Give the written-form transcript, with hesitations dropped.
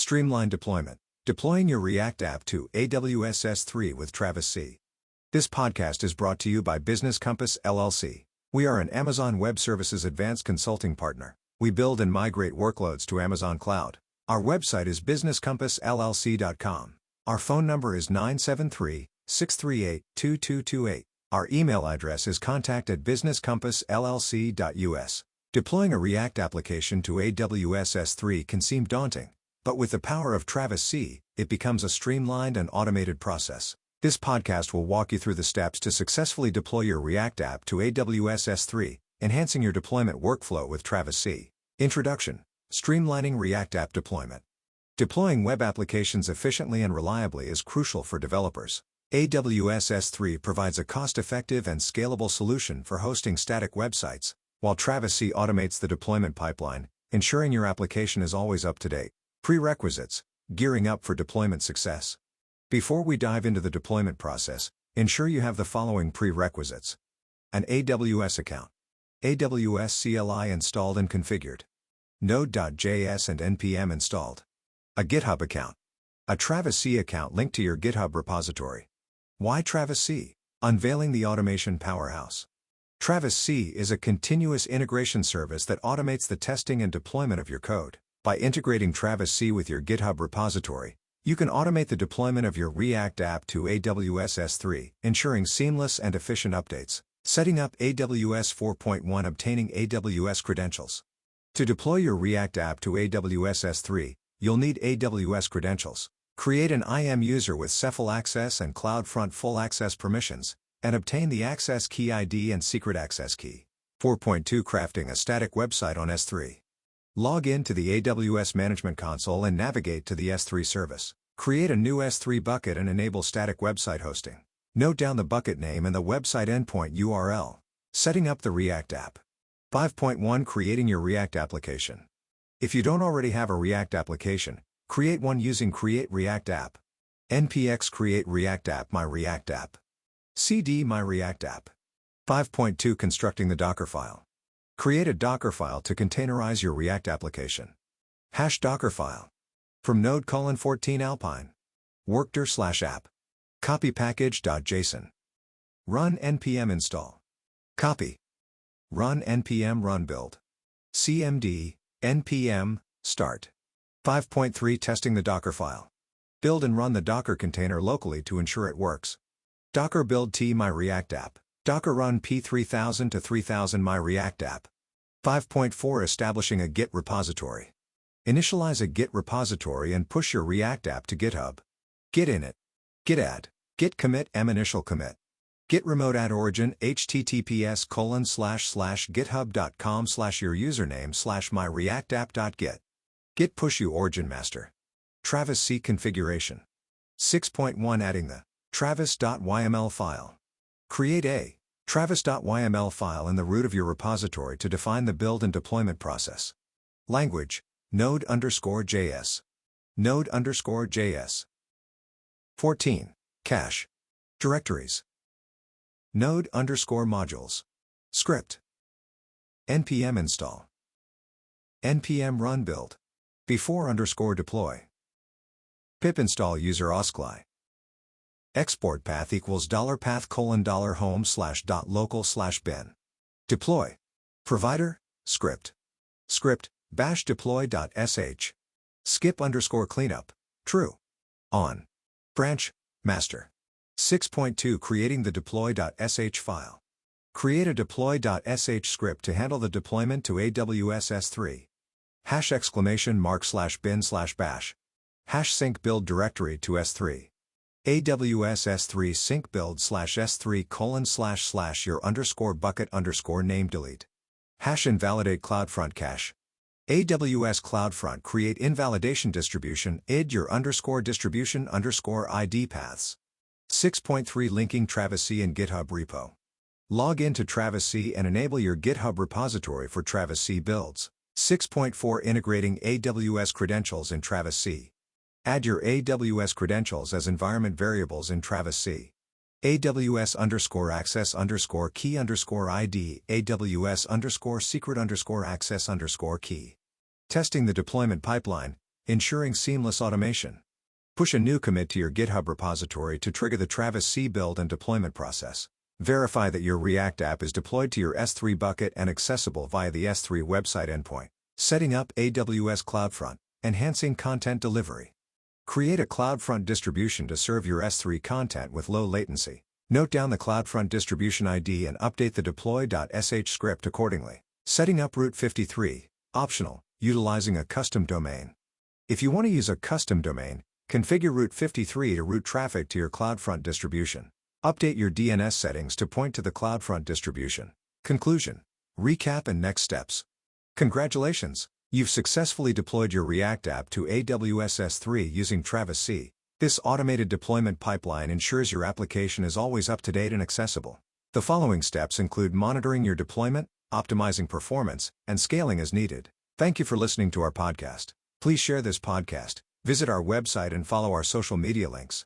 Streamlined deployment. Deploying your React app to AWS S3 with Travis C. This podcast is brought to you by Business Compass LLC. We are an Amazon Web Services advanced consulting partner. We build and migrate workloads to Amazon Cloud. Our website is businesscompassllc.com. Our phone number is 973-638-2228. Our email address is contact@businesscompassllc.us. Deploying a React application to AWS S3 can seem daunting, but with the power of Travis C, it becomes a streamlined and automated process. This podcast will walk you through the steps to successfully deploy your React app to AWS S3, enhancing your deployment workflow with Travis C. Introduction: Streamlining React app deployment. Deploying web applications efficiently and reliably is crucial for developers. AWS S3 provides a cost-effective and scalable solution for hosting static websites, while Travis C automates the deployment pipeline, ensuring your application is always up to date. Prerequisites: gearing up for deployment success. Before we dive into the deployment process, ensure you have the following prerequisites: an AWS account, AWS CLI installed and configured, Node.js and NPM installed, a GitHub account, a Travis C account linked to your GitHub repository. Why Travis C? Unveiling the automation powerhouse. Travis C is a continuous integration service that automates the testing and deployment of your code. By integrating Travis C with your GitHub repository, you can automate the deployment of your React app to AWS S3, ensuring seamless and efficient updates. Setting up AWS 4.1. Obtaining AWS credentials. To deploy your React app to AWS S3, you'll need AWS credentials. Create an IAM user with Cephl access and CloudFront full access permissions, and obtain the access key ID and secret access key. 4.2. Crafting a static website on S3. Log in to the AWS Management Console and navigate to the S3 service. Create a new S3 bucket and enable static website hosting. Note down the bucket name and the website endpoint URL. Setting up the React app. 5.1. Creating your React application. If you don't already have a React application, create one using Create React App. npx create React app my React app. cd my React app. 5.2. Constructing the Docker file. Create a Docker file to containerize your React application. Hash Docker file. From Node:14 Alpine. Workdir/app. Copy package.json. Run npm install. Copy. Run npm run build. cmd, npm, start. 5.3. Testing the Docker file. Build and run the Docker container locally to ensure it works. Docker build t my React app. Docker run p3000 to 3000 my React app. 5.4. Establishing a Git repository. Initialize a Git repository and push your React app to GitHub. Git init, git add, git commit initial commit. Git remote add origin https://github.com/your username/my React app.git. Git push you origin master. Travis C configuration. 6.1. Adding the travis.yml file. Create a travis.yml file in the root of your repository to define the build and deployment process. Language: Node_JS. Node_JS. 14. Cache. Directories. Node_modules. Script. npm install. npm run build. Before_deploy. Pip install user oscli. Export path equals $path:\home/.local/bin. Deploy. Provider, script. Script, bash deploy.sh. Skip_cleanup, true. On. Branch, master. 6.2. Creating the deploy.sh file. Create a deploy.sh script to handle the deployment to AWS S3. !/bin/bash. #sync build directory to S3. AWS S3 sync build /s3:/ your _bucket_name delete. #invalidate CloudFront cache. AWS CloudFront create invalidation distribution id your _distribution _id paths. 6.3. Linking Travis C and GitHub repo. Log in to Travis C and enable your GitHub repository for Travis C builds. 6.4. Integrating AWS credentials in Travis C. Add your AWS credentials as environment variables in Travis C. AWS _access _key _ID, AWS _secret _access _key. Testing the deployment pipeline. ensuring seamless automation. Push a new commit to your GitHub repository to trigger the Travis C build and deployment process. Verify that your React app is deployed to your S3 bucket and accessible via the S3 website endpoint. Setting up AWS CloudFront, enhancing content delivery. Create a CloudFront distribution to serve your S3 content with low latency. Note down the CloudFront distribution ID and update the deploy.sh script accordingly. Setting up Route 53, optional, utilizing a custom domain. If you want to use a custom domain, configure Route 53 to route traffic to your CloudFront distribution. Update your DNS settings to point to the CloudFront distribution. Conclusion, recap and next steps. Congratulations! You've successfully deployed your React app to AWS S3 using Travis C. This automated deployment pipeline ensures your application is always up to date and accessible. The following steps include monitoring your deployment, optimizing performance, and scaling as needed. Thank you for listening to our podcast. Please share this podcast, visit our website and follow our social media links.